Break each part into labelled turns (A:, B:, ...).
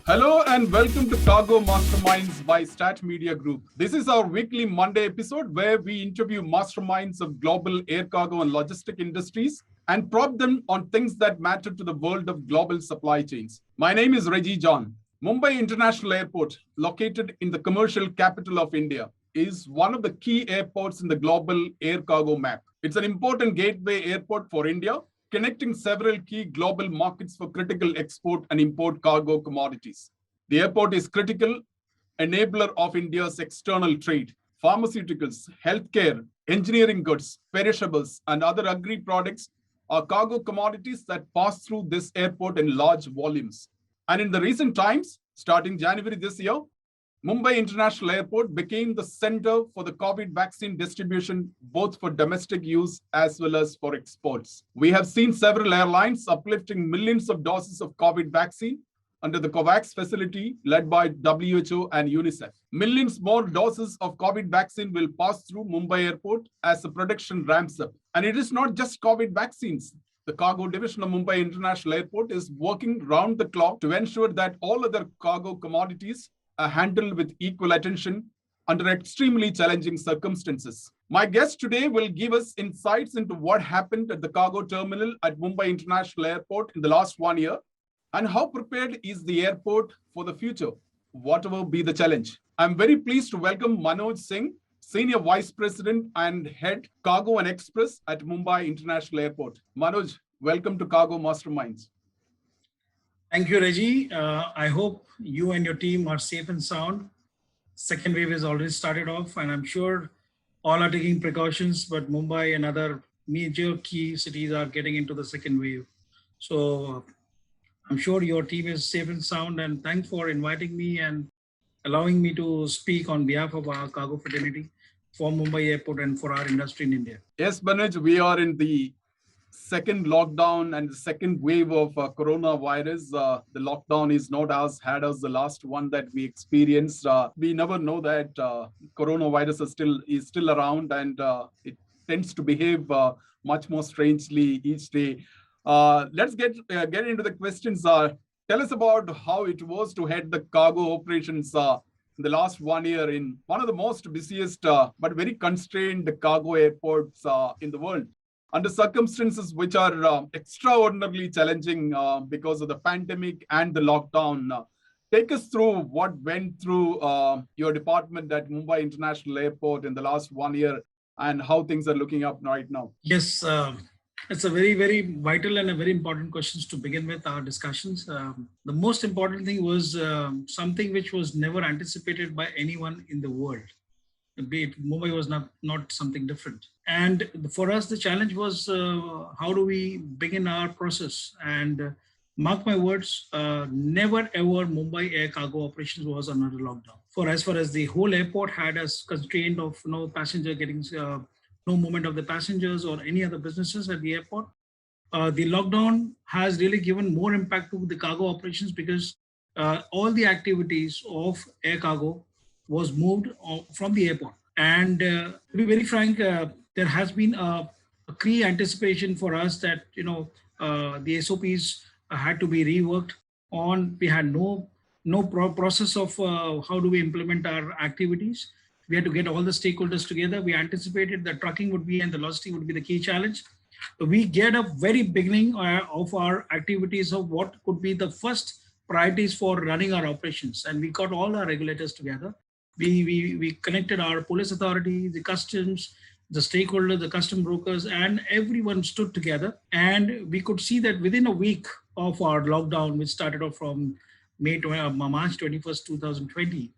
A: Hello and welcome to Cargo Masterminds by Stat Media Group. This is our weekly Monday episode where we interview masterminds of global air cargo and logistic industries and probe them on things that matter to the world of global supply chains. My name is Reggie John. Mumbai International Airport, located in the commercial capital of India, is one of the key airports in the global air cargo map. It's an important gateway airport for India, connecting several key global markets for critical export and import cargo commodities. The airport is critical enabler of India's external trade, pharmaceuticals, healthcare, engineering goods, perishables, and other agri products are cargo commodities that pass through this airport in large volumes. And in the recent times, starting January this year, Mumbai International Airport became the center for the COVID vaccine distribution, both for domestic use as well as for exports. We have seen several airlines uplifting millions of doses of COVID vaccine under the COVAX facility led by WHO and UNICEF. Millions more doses of COVID vaccine will pass through Mumbai Airport as the production ramps up. And it is not just COVID vaccines. The cargo division of Mumbai International Airport is working round the clock to ensure that all other cargo commodities are handled with equal attention under extremely challenging circumstances. My guest today will give us insights into what happened at the cargo terminal at Mumbai International Airport in the last 1 year and how prepared is the airport for the future, whatever be the challenge. I'm very pleased to welcome Manoj Singh, Senior Vice President and Head Cargo and Express at Mumbai International Airport. Manoj, welcome to Cargo Masterminds.
B: Thank you, Reggie. I hope you and your team are safe and sound. Second wave has already started off, and I'm sure all are taking precautions, but Mumbai and other major key cities are getting into the second wave. So I'm sure your team is safe and sound, and thanks for inviting me and allowing me to speak on behalf of our cargo fraternity for Mumbai Airport and for our industry in India.
A: Yes, Manoj, we are in the second lockdown and the second wave of coronavirus. The lockdown is not as hard as the last one that we experienced. We never know that coronavirus is still around, and it tends to behave much more strangely each day. Let's get into the questions. Tell us about how it was to head the cargo operations in the last 1 year in one of the most busiest but very constrained cargo airports in the world, under circumstances which are extraordinarily challenging because of the pandemic and the lockdown. Take us through what went through your department at Mumbai International Airport in the last 1 year and how things are looking up right now.
B: Yes, it's a very, very vital and a very important questions to begin with our discussions. The most important thing was something which was never anticipated by anyone in the world. Mumbai was not something different. And for us, the challenge was how do we begin our process? And mark my words, never ever Mumbai air cargo operations was under lockdown. For as far as the whole airport had a constraint of no passenger getting, no movement of the passengers or any other businesses at the airport. The lockdown has really given more impact to the cargo operations because all the activities of air cargo was moved from the airport. And to be very frank, there has been a clear anticipation for us that, the SOPs had to be reworked on. We had no process of how do we implement our activities. We had to get all the stakeholders together. We anticipated that trucking would be and the logistics would be the key challenge. We get a very beginning of our activities of what could be the first priorities for running our operations. And we got all our regulators together. We connected our police authority, the customs, the stakeholders, the custom brokers, and everyone stood together. And we could see that within a week of our lockdown, which started off from March 21st, 2020,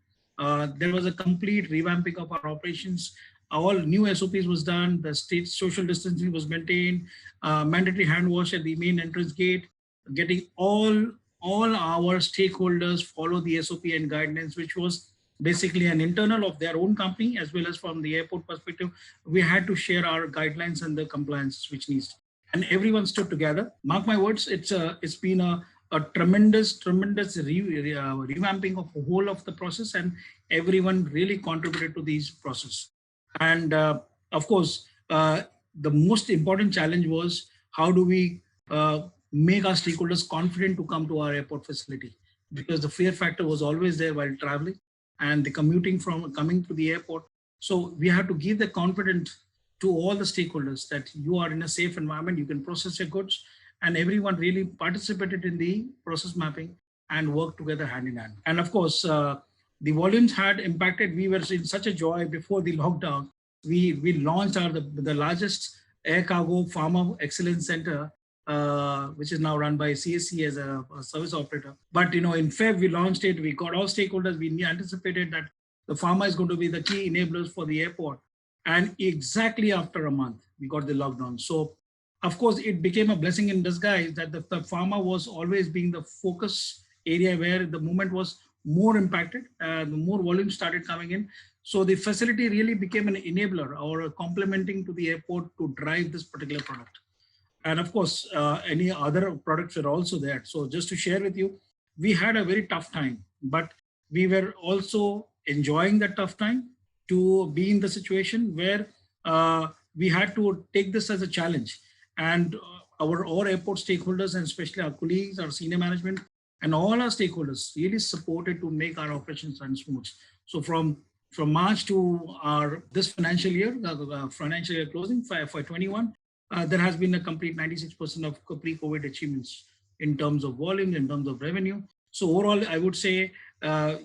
B: there was a complete revamping of our operations. All new SOPs was done. The state social distancing was maintained. Mandatory hand wash at the main entrance gate. Getting all our stakeholders follow the SOP and guidelines, which was basically an internal of their own company as well as from the airport perspective. We had to share our guidelines and the compliance which needs, and everyone stood together. Mark my words, it's been a tremendous revamping of the whole of the process, and everyone really contributed to this process. And of course, the most important challenge was how do we make our stakeholders confident to come to our airport facility. because the fear factor was always there while traveling and the commuting from coming to the airport. So we have to give the confidence to all the stakeholders that you are in a safe environment, you can process your goods, and everyone really participated in the process mapping and worked together hand in hand. And of course, the volumes had impacted. We were in such a joy before the lockdown. We launched the largest air cargo pharma excellence center, which is now run by CSC as a service operator. But in Feb we launched it. We got all stakeholders. We anticipated that the pharma is going to be the key enablers for the airport. And exactly after a month, we got the lockdown. So, of course, it became a blessing in disguise that the pharma was always being the focus area where the movement was more impacted, the more volume started coming in. So the facility really became an enabler or a complementing to the airport to drive this particular product. And of course, any other products were also there. So just to share with you, we had a very tough time, but we were also enjoying that tough time to be in the situation where we had to take this as a challenge. And our all airport stakeholders, and especially our colleagues, our senior management, and all our stakeholders really supported to make our operations run smooth. So from March to our this financial year, financial year closing for 21, there has been a complete 96% of pre-COVID achievements in terms of volume, in terms of revenue. So overall, I would say,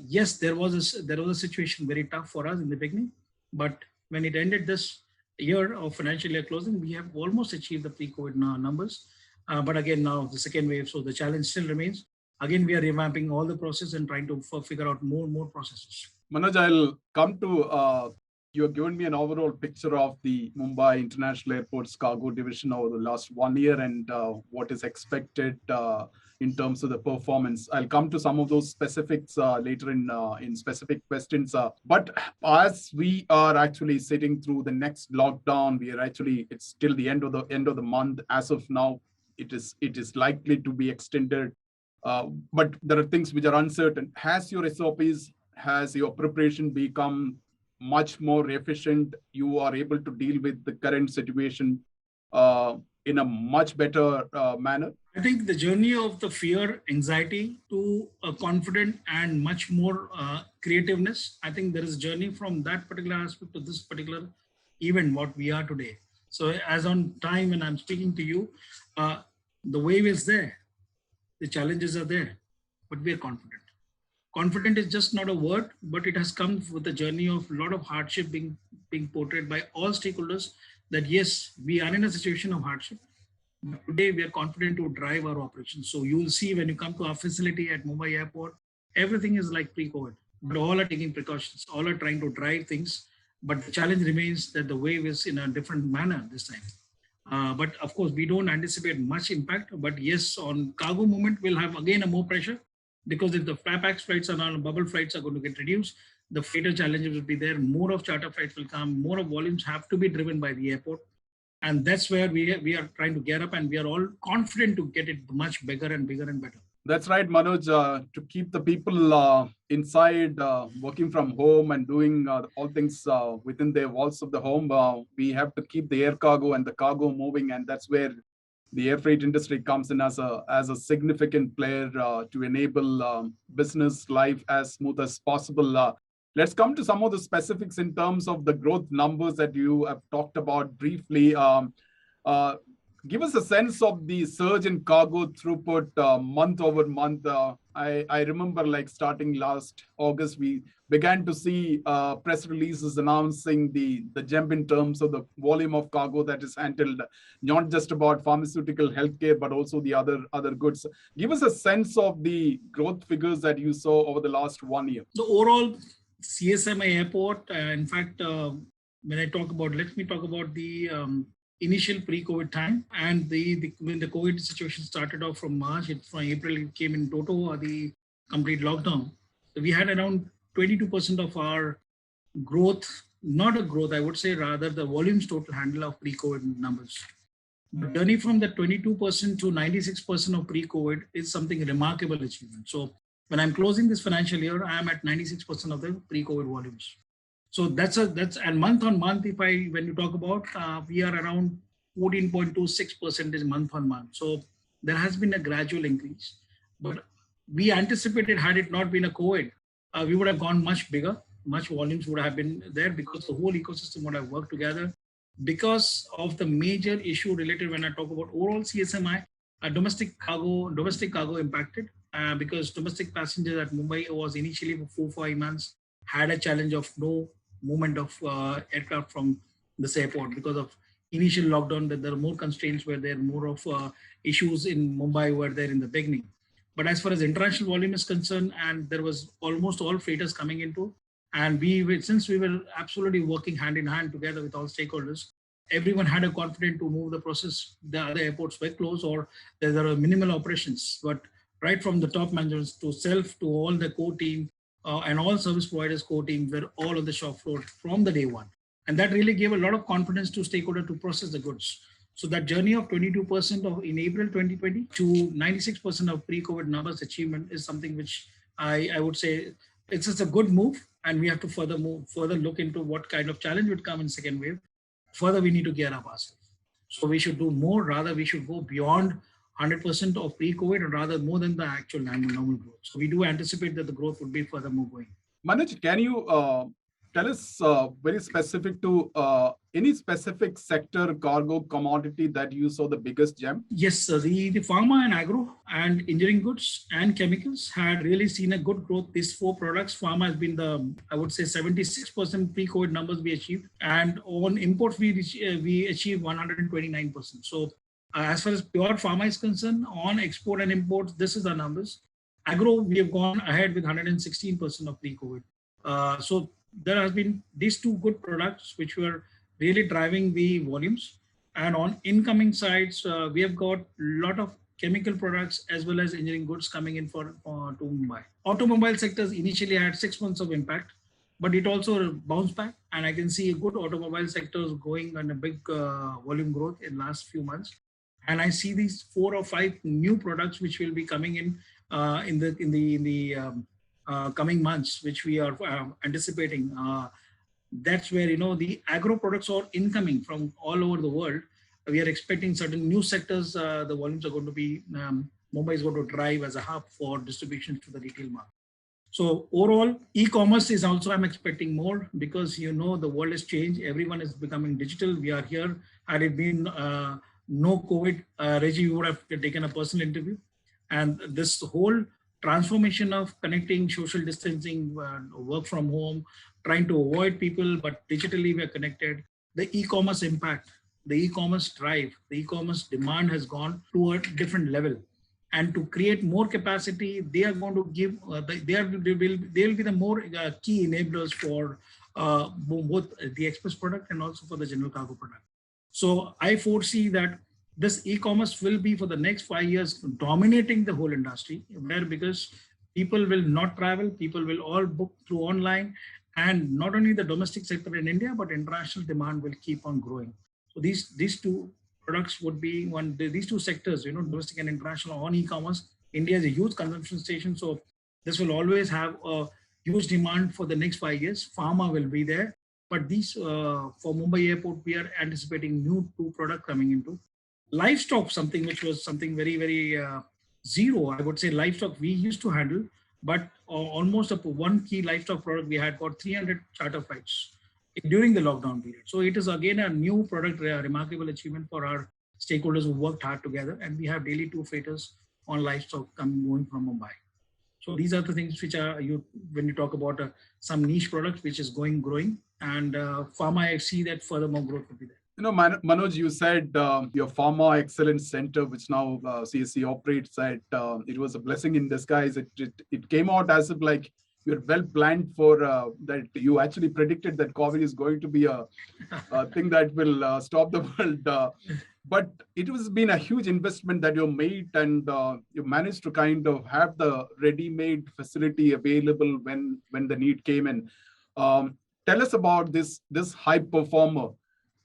B: yes, there was a situation very tough for us in the beginning, but when it ended this year of financial year closing, we have almost achieved the pre-COVID numbers. But again, now the second wave, so the challenge still remains. Again, we are revamping all the process and trying to figure out more processes.
A: Manoj, I'll come to you have given me an overall picture of the Mumbai International Airport's cargo division over the last 1 year and what is expected in terms of the performance. I'll come to some of those specifics later in specific questions. But as we are actually sitting through the next lockdown, it's still the end of the month. As of now, it is likely to be extended. But there are things which are uncertain. Has your preparation become much more efficient? You are able to deal with the current situation in a much better manner?
B: I think the journey of the fear, anxiety to a confident and much more creativeness, I think there is a journey from that particular aspect to this particular event, what we are today. So as on time when I'm speaking to you, the wave is there. The challenges are there, but we are confident. Confident is just not a word, but it has come with a journey of a lot of hardship being portrayed by all stakeholders that yes, we are in a situation of hardship. But today we are confident to drive our operations. So you will see when you come to our facility at Mumbai Airport, everything is like pre-COVID, but all are taking precautions, all are trying to drive things. But the challenge remains that the wave is in a different manner this time. But of course, we don't anticipate much impact. But yes, on cargo movement, we'll have again a more pressure because if the pax flights are on bubble flights are going to get reduced, the freighter challenges will be there. More of charter flights will come. More of volumes have to be driven by the airport, and that's where we are trying to get up, and we are all confident to get it much bigger and bigger and better.
A: That's right, Manoj. To keep the people inside, working from home and doing all things within the walls of the home, we have to keep the air cargo and the cargo moving, and that's where the air freight industry comes in as a significant player to enable business life as smooth as possible. Let's come to some of the specifics in terms of the growth numbers that you have talked about briefly. Give us a sense of the surge in cargo throughput month over month. I remember like starting last August, we began to see press releases announcing the jump in terms of the volume of cargo that is handled, not just about pharmaceutical healthcare, but also the other goods. Give us a sense of the growth figures that you saw over the last 1 year.
B: So overall, CSMI Airport, in fact, when I talk about, let me talk about the initial pre-COVID time and when the COVID situation started off from March, from April, it came in toto, the complete lockdown. So we had around 22% of our growth, not a growth, I would say rather the volumes total handle of pre-COVID numbers. The journey from the 22% to 96% of pre-COVID is something remarkable achievement. So when I'm closing this financial year, I am at 96% of the pre-COVID volumes. So that's and month on month, when you talk about, we are around 14.26% month on month. So there has been a gradual increase, but we anticipated, had it not been a COVID, we would have gone much bigger, much volumes would have been there because the whole ecosystem would have worked together. Because of the major issue related when I talk about overall CSMI, domestic cargo impacted because domestic passengers at Mumbai was initially for 4 5 months had a challenge of no movement of aircraft from this airport because of initial lockdown. That there are more constraints where there are more of issues in Mumbai were there in the beginning. But as far as international volume is concerned, and there was almost all freighters coming into, and since we were absolutely working hand in hand together with all stakeholders, everyone had a confidence to move the process. The other airports were closed or there were minimal operations. But right from the top managers to self to all the core team and all service providers core team were all on the shop floor from the day one. And that really gave a lot of confidence to stakeholder to process the goods. So that journey of 22% of in April 2020 to 96% of pre-COVID numbers achievement is something which I would say it's just a good move, and we have to further look into what kind of challenge would come in second wave. Further, we need to gear up ourselves. So we should do more. Rather, we should go beyond 100% of pre-COVID, and rather more than the actual normal growth. So we do anticipate that the growth would be furthermore going.
A: Manoj, can you tell us very specific to any specific sector, cargo, commodity that you saw the biggest gem?
B: Yes, the pharma and agro and engineering goods and chemicals had really seen a good growth. These four products, pharma has been I would say 76% pre-COVID numbers we achieved. And on imports, we achieved 129%. So as far as pure pharma is concerned, on export and imports, this is the numbers. Agro, we have gone ahead with 116% of pre-COVID. So there has been these two good products which were really driving the volumes. And on incoming sides, we have got a lot of chemical products as well as engineering goods coming in to Mumbai. Automobile sectors initially had 6 months of impact, but it also bounced back. And I can see a good automobile sectors going on a big volume growth in last few months. And I see these 4 or 5 new products which will be coming in the coming months, which we are anticipating. That's where the agro products are incoming from all over the world. We are expecting certain new sectors. The volumes are going to be Mumbai is going to drive as a hub for distribution to the retail market. So overall, e-commerce is also I'm expecting more because the world has changed. Everyone is becoming digital. We are here. Had it been no COVID, Reggie would have taken a personal interview. And this whole transformation of connecting social distancing, work from home, trying to avoid people, but digitally we are connected. The e-commerce impact, the e-commerce drive, the e-commerce demand has gone to a different level. And to create more capacity, they are going to give, they will be the more key enablers for both the express product and also for the general cargo product. So I foresee that this e-commerce will be for the next 5 years dominating the whole industry, where because people will not travel, people will all book through online, and not only the domestic sector in India, but international demand will keep on growing. So these two products would be these two sectors, domestic and international on e-commerce. India is a huge consumption station, so this will always have a huge demand for the next 5 years. Pharma will be there, but these for Mumbai airport, we are anticipating new 2 products coming into. Livestock, something which was something very, very zero, I would say. Livestock we used to handle, but almost up to one key livestock product we had got 300 charter flights during the lockdown period. So it is again a new product, remarkable achievement for our stakeholders who worked hard together, and we have daily 2 freighters on livestock going from Mumbai. So these are the things which are when you talk about some niche products which is growing, and pharma, I see that furthermore growth will be there.
A: Manoj, you said your Pharma Excellence Center, which now CSC operates at, it was a blessing in disguise. It came out as if like you're well planned for that. You actually predicted that COVID is going to be a thing that will stop the world. But it has been a huge investment that you made, and you managed to kind of have the ready-made facility available when the need came in. Tell us about this high performer.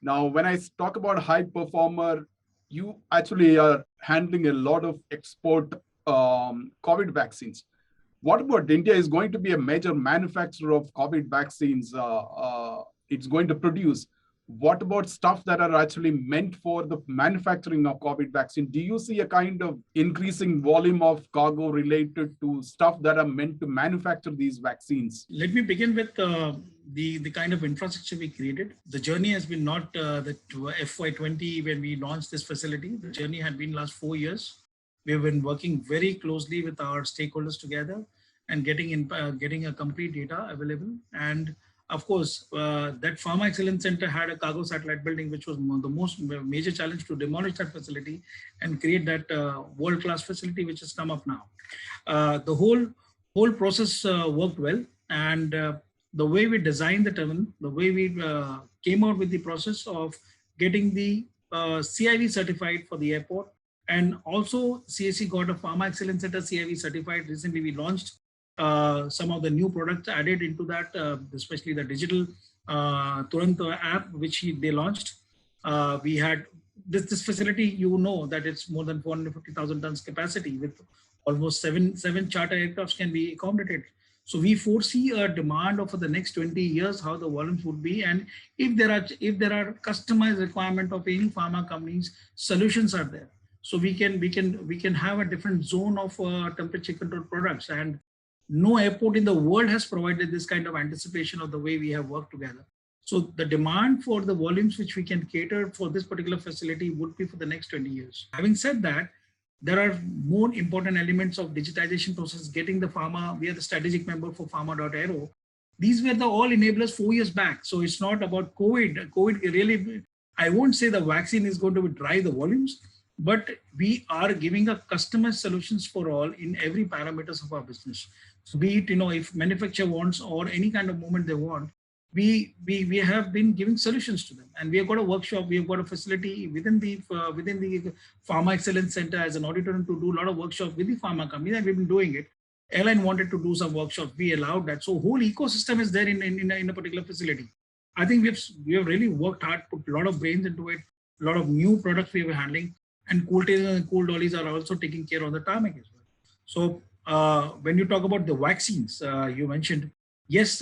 A: Now, when I talk about high performer, you actually are handling a lot of export COVID vaccines. What about India is going to be a major manufacturer of COVID vaccines? It's going to produce. what about stuff that are actually meant for the manufacturing of COVID vaccine? Do you see a kind of increasing volume of cargo related to stuff that are meant to manufacture these vaccines?
B: Let me begin with the kind of infrastructure we created. The journey has been not the FY20 when we launched this facility. The journey had been last 4 years. We have been working very closely with our stakeholders together and getting a complete data available. And of course, that Pharma Excellence Center had a cargo satellite building, which was the most major challenge to demolish that facility and create that world-class facility, which has come up now. The whole process worked well, and the way we designed the terminal, the way we came out with the process of getting the CIV certified for the airport, and also CSC got a Pharma Excellence Center CIV certified. Recently, we launched some of the new products added into that, especially the digital Turant app, which they launched. We had this facility, you know, that it's more than 450,000 tons capacity with almost seven charter aircrafts can be accommodated. So we foresee a demand of for the next 20 years how the volumes would be, and if there are customized requirement of any pharma companies, solutions are there. So we can have a different zone of temperature controlled products, and no airport in the world has provided this kind of anticipation of the way we have worked together. So the demand for the volumes which we can cater for this particular facility would be for the next 20 years. Having said that, there are more important elements of digitization process, getting the pharma. We are the strategic member for pharma.aero. These were the all enablers 4 years back. So it's not about COVID. COVID really, I won't say the vaccine is going to drive the volumes, but we are giving a customized solutions for all in every parameters of our business. So be it, if manufacturer wants or any kind of movement they want, we have been giving solutions to them, and we have got a workshop. We have got a facility within the Pharma Excellence Center as an auditorium to do a lot of workshops with the pharma company, and we've been doing it. Airline wanted to do some workshops, we allowed that. So whole ecosystem is there in a particular facility. I think we have really worked hard, put a lot of brains into it, a lot of new products we were handling, and cool tails and cool dollies are also taking care of the tarmac as well. So when you talk about the vaccines, you mentioned. Yes,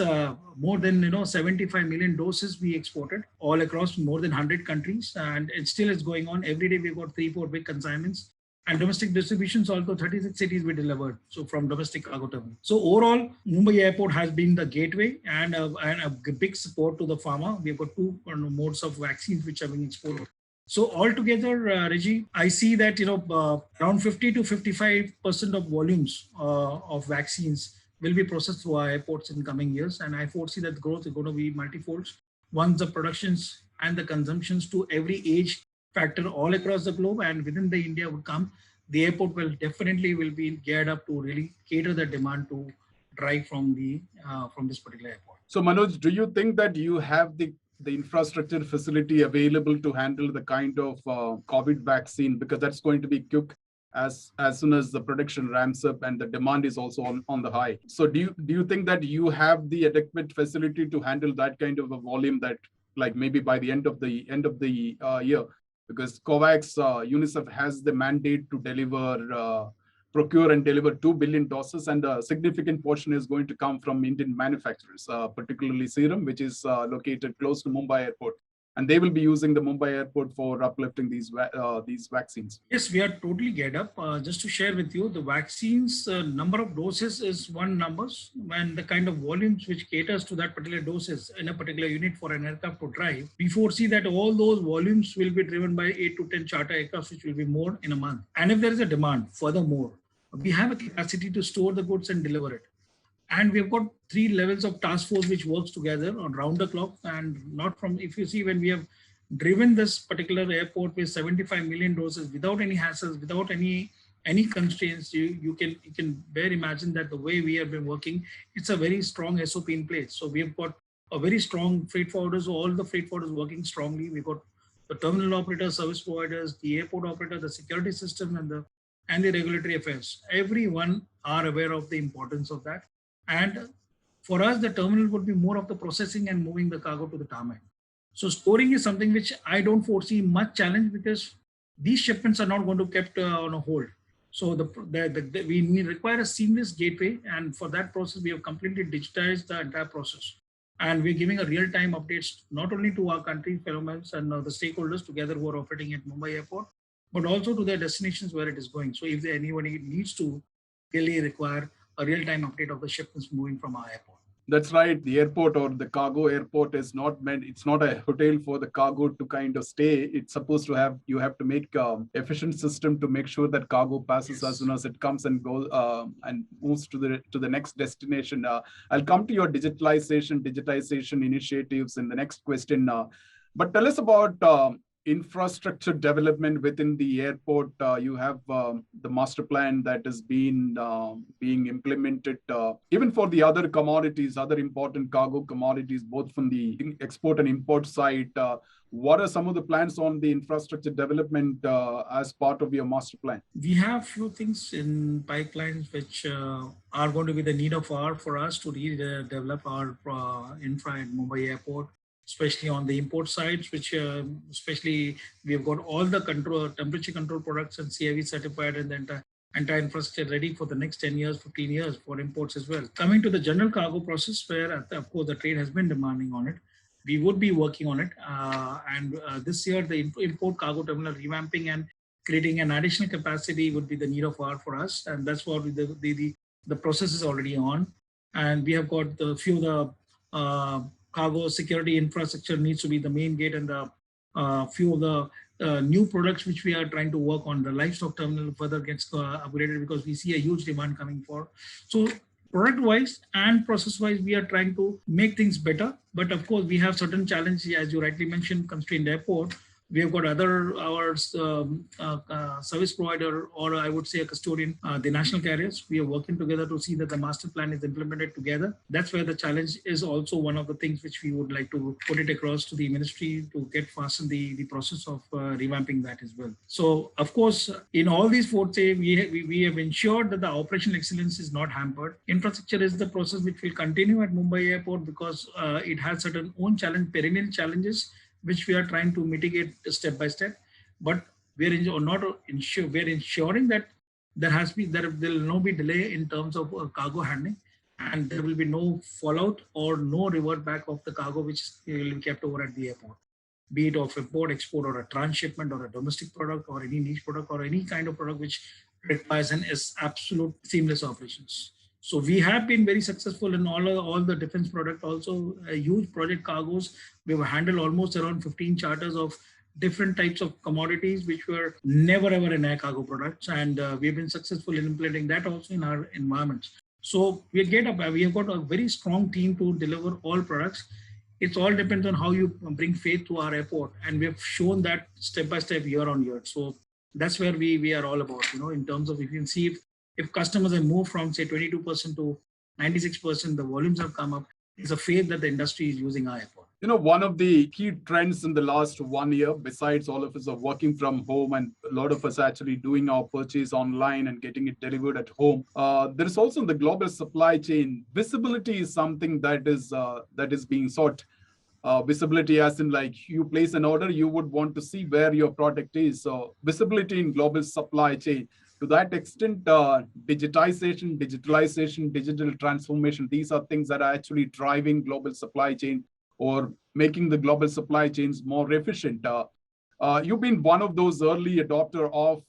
B: more than 75 million doses we exported all across more than 100 countries, and it still is going on. Every day we've got 3-4 big consignments, and domestic distributions also 36 cities we delivered. So from domestic cargo terminal. So overall, Mumbai airport has been the gateway and a big support to the pharma. We've got two modes of vaccines which are being exported. So altogether, Reggie, I see that around 50 to 55% of volumes of vaccines will be processed through our airports in coming years. And I foresee that growth is going to be multifolds once the productions and the consumptions to every age factor all across the globe and within the India would come. The airport will be geared up to really cater the demand to drive from this particular airport.
A: So Manoj, do you think that you have the infrastructure facility available to handle the kind of COVID vaccine, because that's going to be quick as soon as the production ramps up and the demand is also on the high. So do you think that you have the adequate facility to handle that kind of a volume that, like, maybe by the end of the year, because COVAX UNICEF has the mandate to procure and deliver 2 billion doses, and a significant portion is going to come from Indian manufacturers, particularly Serum, which is located close to Mumbai airport. And they will be using the Mumbai airport for uplifting these vaccines.
B: Yes, we are totally geared up. Just to share with you, the vaccines number of doses is one numbers, and the kind of volumes which caters to that particular doses in a particular unit for an aircraft to drive. We foresee that all those volumes will be driven by 8 to 10 charter aircraft, which will be more in a month. And if there is a demand, furthermore, we have a capacity to store the goods and deliver it. And we've got 3 levels of task force which works together on round the clock, and not from, if you see, when we have driven this particular airport with 75 million doses without any hassles, without any constraints, you can bear imagine that the way we have been working, it's a very strong SOP in place. So we have got a very strong freight forwarders, all the freight forwarders working strongly. We've got the terminal operators, service providers, the airport operator, the security system, and the regulatory affairs. Everyone are aware of the importance of that. And for us, the terminal would be more of the processing and moving the cargo to the tarmac. So storing is something which I don't foresee much challenge, because these shipments are not going to be kept on a hold. So we require a seamless gateway, and for that process, we have completely digitized the entire process. And we're giving a real-time updates not only to our country fellows and the stakeholders together who are operating at Mumbai airport, but also to their destinations where it is going. So if anybody needs to really require a real-time update of the shipments moving from our airport.
A: That's right. The airport or the cargo airport is not meant, it's not a hotel for the cargo to kind of stay. It's supposed to have, you have to make efficient system to make sure that cargo passes as soon as it comes and goes and moves to the next destination. I'll come to your digitization initiatives in the next question. But tell us about infrastructure development within the airport. You have the master plan that is being implemented even for the other commodities, other important cargo commodities, both from the export and import side. What are some of the plans on the infrastructure development as part of your master plan?
B: We have few things in pipelines which are going to be the need of hour for us to really develop our infra at Mumbai airport, especially on the import sides, which especially we have got all the temperature control products and CIV certified, and the entire infrastructure ready for the next 10 years, 15 years for imports as well. Coming to the general cargo process, where of course the trade has been demanding on it, we would be working on it. And this year, the import cargo terminal revamping and creating an additional capacity would be the need of hour for us. And that's what the process is already on. And we have got the few of the cargo security infrastructure needs to be the main gate, and the few of the new products which we are trying to work on. The livestock terminal further gets upgraded because we see a huge demand coming for. So product wise and process wise, we are trying to make things better. But of course, we have certain challenges, as you rightly mentioned, constrained airport. We have got our service provider, or I would say a custodian, the national carriers. We are working together to see that the master plan is implemented together. That's where the challenge is also one of the things which we would like to put it across to the ministry to get fasten the process of revamping that as well. So, of course, in all these four say we have ensured that the operational excellence is not hampered. Infrastructure is the process which will continue at Mumbai airport because it has certain own perennial challenges which we are trying to mitigate step by step, but we're ensuring that there will no be delay in terms of cargo handling, and there will be no fallout or no revert back of the cargo which will be kept over at the airport, be it of import, export, or a transshipment, or a domestic product, or any niche product, or any kind of product which requires an absolute seamless operations. So we have been very successful in all the defense product, also huge project cargoes. We have handled almost around 15 charters of different types of commodities, which were never ever in air cargo products. And we've been successful in implementing that also in our environments. So we have got a very strong team to deliver all products. It all depends on how you bring faith to our airport. And we have shown that step by step, year on year. So that's where we are all about, in terms of, if you can see if customers have moved from say 22% to 96%, the volumes have come up. It's a faith that the industry is using our airport.
A: One of the key trends in the last 1 year, besides all of us are working from home and a lot of us actually doing our purchase online and getting it delivered at home, there is also in the global supply chain, visibility is something that is being sought. Visibility as in, like, you place an order, you would want to see where your product is. So visibility in global supply chain. To that extent, digitalization, digital transformation, these are things that are actually driving global supply chain or making the global supply chains more efficient. You've been one of those early adopter of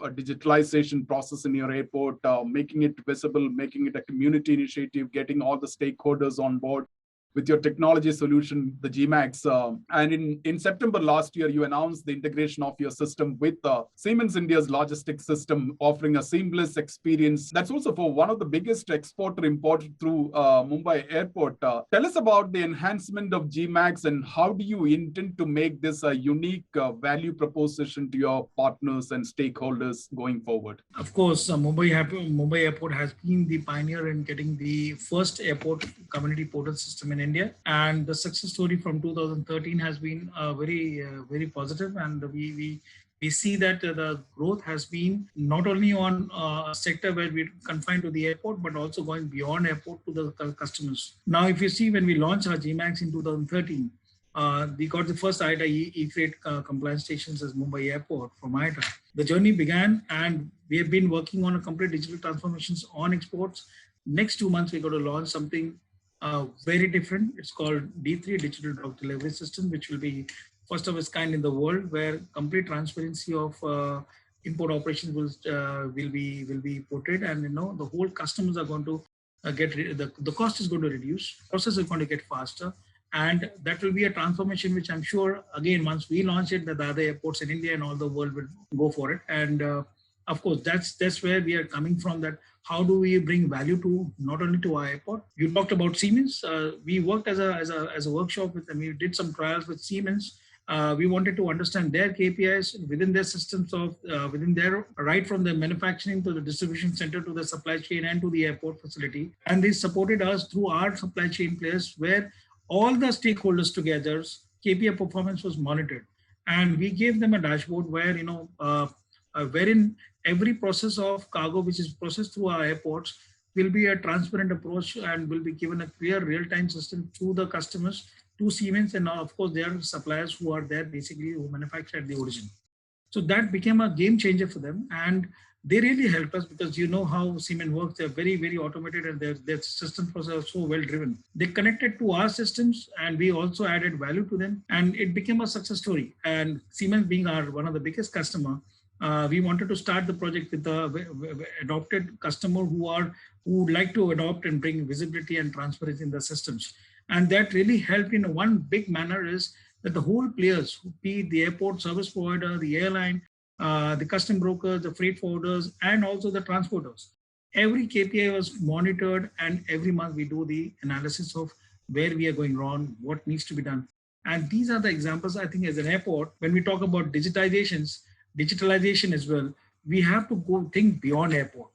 A: a digitalization process in your airport, making it visible, making it a community initiative, getting all the stakeholders on board with your technology solution, the GMAX. And in September last year, you announced the integration of your system with Siemens India's logistics system, offering a seamless experience. That's also for one of the biggest exporter importer through Mumbai airport. Tell us about the enhancement of GMAX and how do you intend to make this a unique value proposition to your partners and stakeholders going forward?
B: Of course, Mumbai airport has been the pioneer in getting the first airport community portal system in India, and the success story from 2013 has been very positive, and we see that the growth has been not only on a sector where we're confined to the airport, but also going beyond airport to the customers. Now, if you see, when we launched our GMAX in 2013, we got the first IATA e-freight compliance stations as Mumbai airport from IATA. The journey began, and we have been working on a complete digital transformations on exports. Next 2 months, we're going to launch something very different. It's called D3, Digital Drug Delivery System, which will be first of its kind in the world, where complete transparency of import operations will be portrayed, and the whole customers are going to the cost is going to reduce, process is going to get faster, and that will be a transformation which I'm sure again once we launch it, that the other airports in India and all the world will go for it. And of course, that's where we are coming from. That how do we bring value to not only to our airport? You talked about Siemens. We worked as a workshop with them. We did some trials with Siemens. We wanted to understand their KPIs within their systems of within their right from the manufacturing to the distribution center to the supply chain and to the airport facility. And they supported us through our supply chain players, where all the stakeholders together, KPI performance was monitored, and we gave them a dashboard where wherein every process of cargo which is processed through our airports will be a transparent approach and will be given a clear real-time system to the customers, to Siemens, and of course their suppliers who are there basically who manufacture at the origin. So that became a game changer for them, and they really helped us because you know how Siemens works. They're very, very automated, and their system process are so well driven. They connected to our systems, and we also added value to them, and it became a success story. And Siemens being our one of the biggest customer, we wanted to start the project with the adopted customer who would like to adopt and bring visibility and transparency in the systems. And that really helped in one big manner is that the whole players, be it the airport service provider, the airline, the custom brokers, the freight forwarders, and also the transporters. Every KPI was monitored, and every month we do the analysis of where we are going wrong, what needs to be done. And these are the examples, I think, as an airport, when we talk about digitalization as well, we have to go think beyond airport.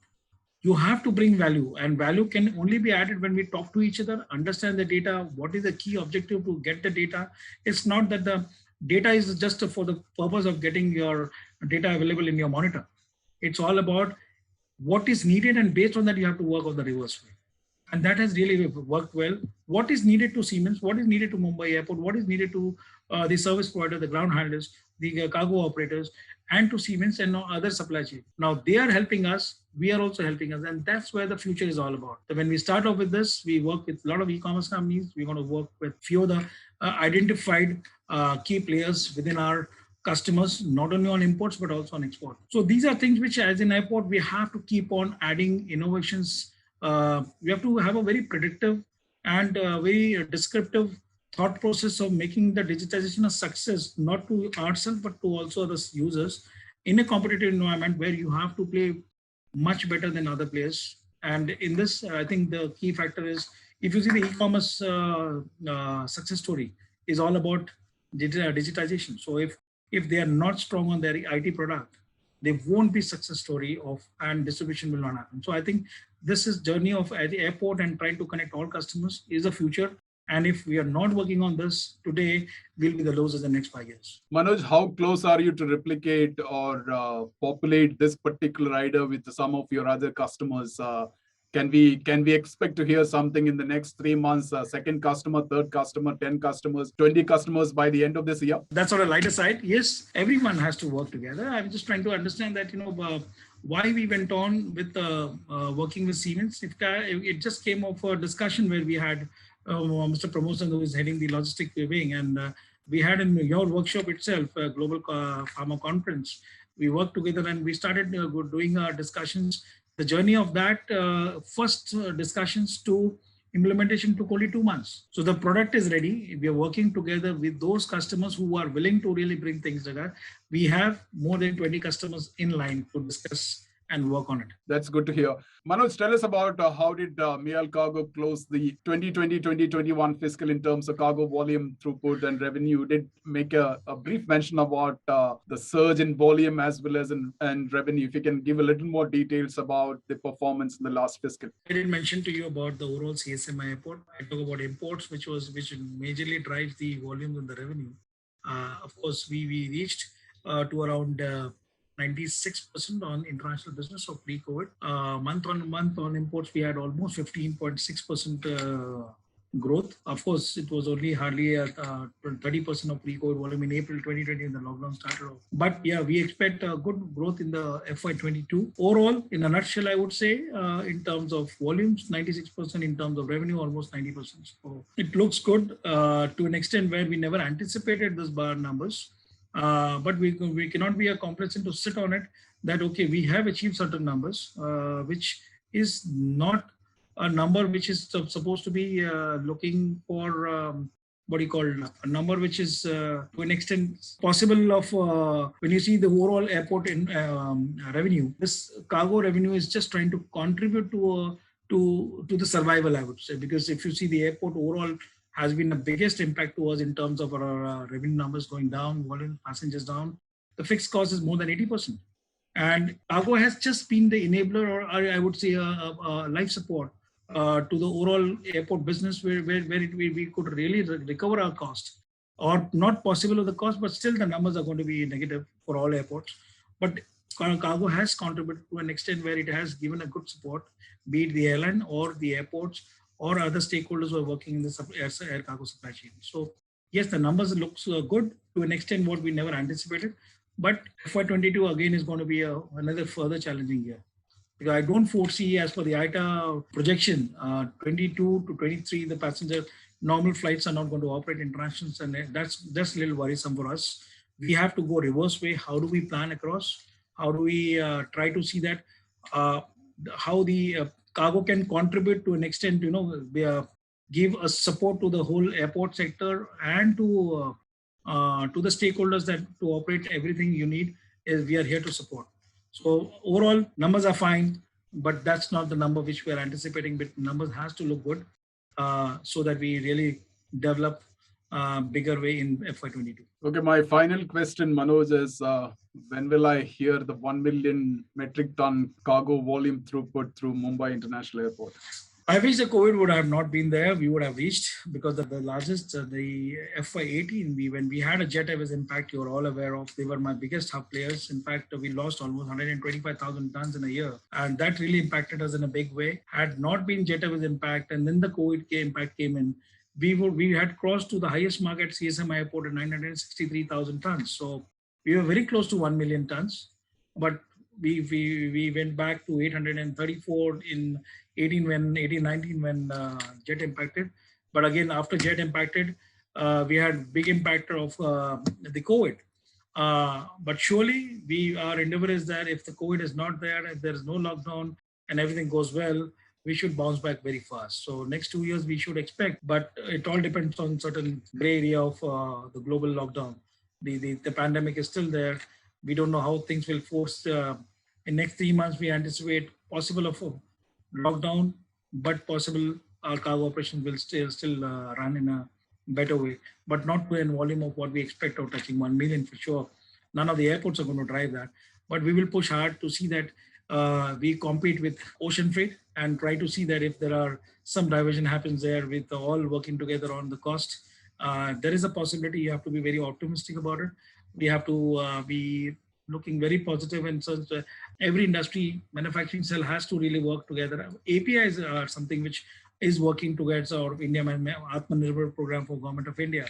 B: You have to bring value, and value can only be added when we talk to each other, understand the data, what is the key objective to get the data. It's not that the data is just for the purpose of getting your data available in your monitor. It's all about what is needed, and based on that, you have to work on the reverse way. And that has really worked well. What is needed to Siemens, what is needed to Mumbai airport, what is needed to the service provider, the ground handlers, the cargo operators, and to Siemens and other supply chain. Now they are helping us, we are also helping us, and that's where the future is all about. So when we start off with this, we work with a lot of e-commerce companies. We're going to work with few of the identified key players within our customers, not only on imports, but also on export. So these are things which as an airport, we have to keep on adding innovations. We have to have a very predictive and very descriptive thought process of making the digitization a success, not to ourselves, but to also the users in a competitive environment where you have to play much better than other players. And in this, I think the key factor is, if you see the e-commerce success story is all about digitization. So if they are not strong on their IT product, they won't be success story of, and distribution will not happen. So I think this is journey of the airport and trying to connect all customers is the future. And if we are not working on this today, we'll be the losers in the next 5 years.
A: Manoj, how close are you to replicate or populate this particular rider with some of your other customers? Can we expect to hear something in the next 3 months? Second customer, third customer, 10 customers, 20 customers by the end of this year?
B: That's on a lighter side. Yes, everyone has to work together. I'm just trying to understand that why we went on with working with Siemens. It just came off a discussion where we had Mr. Pramod Singh, who is heading the logistic wing, and we had in your workshop itself a global pharma conference. We worked together and we started doing our discussions. The journey of that first discussions to implementation took only 2 months. So the product is ready. We are working together with those customers who are willing to really bring things together. We have more than 20 customers in line to discuss and work on it.
A: That's good to hear. Manoj, tell us about how did Mial Cargo close the 2020-2021 fiscal in terms of cargo volume, throughput, and revenue. You did make a brief mention about the surge in volume as well as in revenue. If you can give a little more details about the performance in the last fiscal.
B: I did mention to you about the overall CSMI airport. I talk about imports, which majorly drives the volumes and the revenue. Of course, we reached to around 96% on international business of pre-COVID. Month on month on imports, we had almost 15.6% growth. Of course, it was only hardly at 30% of pre-COVID volume in April 2020 when the lockdown started. But yeah, we expect good growth in the FY22. Overall, in a nutshell, I would say in terms of volumes, 96%, in terms of revenue, almost 90%. So it looks good to an extent where we never anticipated this bar numbers. But we cannot be a complacent to sit on it that, okay, we have achieved certain numbers, which is not a number which is supposed to be looking for what do you call a number which is to an extent possible of when you see the overall airport in revenue. This cargo revenue is just trying to contribute to the survival, I would say, because if you see the airport overall has been the biggest impact to us in terms of our revenue numbers going down, volume passengers down. The fixed cost is more than 80%. And cargo has just been the enabler, or I would say a life support to the overall airport business where we could really recover our cost, or not possible of the cost, but still the numbers are going to be negative for all airports. But cargo has contributed to an extent where it has given a good support, be it the airline or the airports or other stakeholders who are working in the air cargo supply chain. So yes, the numbers looks good to an extent what we never anticipated. But FY22 again is going to be another further challenging year. Because I don't foresee, as per the ITA projection, 22 to 23, the passenger normal flights are not going to operate internationals, and that's a little worrisome for us. We have to go reverse way. How do we plan across? How do we try to see that how the cargo can contribute to an extent, give a support to the whole airport sector and to the stakeholders that to operate everything you need is we are here to support. So overall numbers are fine, but that's not the number which we are anticipating. But numbers has to look good so that we really develop bigger way in FY22.
A: Okay, my final question, Manoj, is when will I hear the 1 million metric ton cargo volume throughput through Mumbai International Airport?
B: I wish the COVID would have not been there. We would have reached, because the largest, the FY18, when we had a Jet Airways impact, you're all aware of, they were my biggest hub players. In fact, we lost almost 125,000 tons in a year. And that really impacted us in a big way. Had not been Jet Airways impact, and then the COVID impact came in, we had crossed to the highest mark at CSM airport at 963,000 tons. So we were very close to 1 million tons. But we went back to 834 in 19 when Jet impacted. But again, after Jet impacted, we had big impact of the COVID. But surely our endeavor is that if the COVID is not there, if there is no lockdown and everything goes well, we should bounce back very fast. So next 2 years we should expect, but it all depends on certain gray area of the global lockdown. The pandemic is still there. We don't know how things will force. In next 3 months, we anticipate possible of a lockdown, but possible our cargo operation will still run in a better way, but not to a volume of what we expect of touching 1 million for sure. None of the airports are going to drive that, but we will push hard to see that we compete with ocean freight and try to see that if there are some diversion happens there with all working together on the cost, there is a possibility. You have to be very optimistic about it. We have to be looking very positive, and so every industry manufacturing cell has to really work together. APIs are something which is working together, or India Atmanirbhar program for Government of India.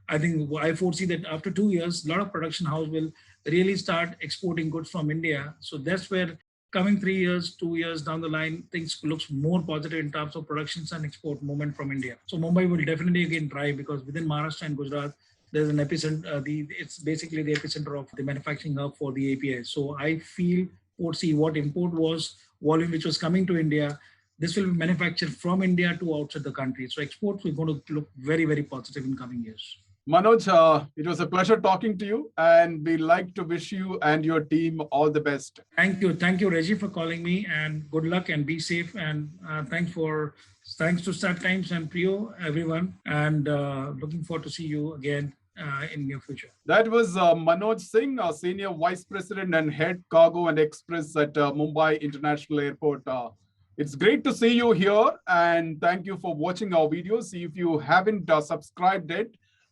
B: I foresee that after 2 years, a lot of production house will really start exporting goods from India. So that's where coming 3 years, 2 years down the line, things looks more positive in terms of productions and export movement from India. So Mumbai will definitely again drive, because within Maharashtra and Gujarat, there's an epicenter. It's basically the epicenter of the manufacturing hub for the API. So I foresee what import was volume which was coming to India. This will be manufactured from India to outside the country. So exports are going to look very, very positive in coming years.
A: Manoj, it was a pleasure talking to you, and we like to wish you and your team all the best.
B: Thank you, Reggie, for calling me, and good luck and be safe. And thanks to Start Times and Priyo, everyone, and looking forward to see you again in near future.
A: That was Manoj Singh, Senior Vice President and Head Cargo and Express at Mumbai International Airport. It's great to see you here, and thank you for watching our videos. If you haven't subscribed yet,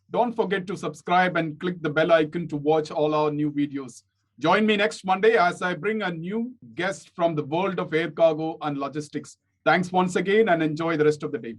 A: don't forget to subscribe and click the bell icon to watch all our new videos. Join me next Monday as I bring a new guest from the world of air cargo and logistics. Thanks once again, and enjoy the rest of the day.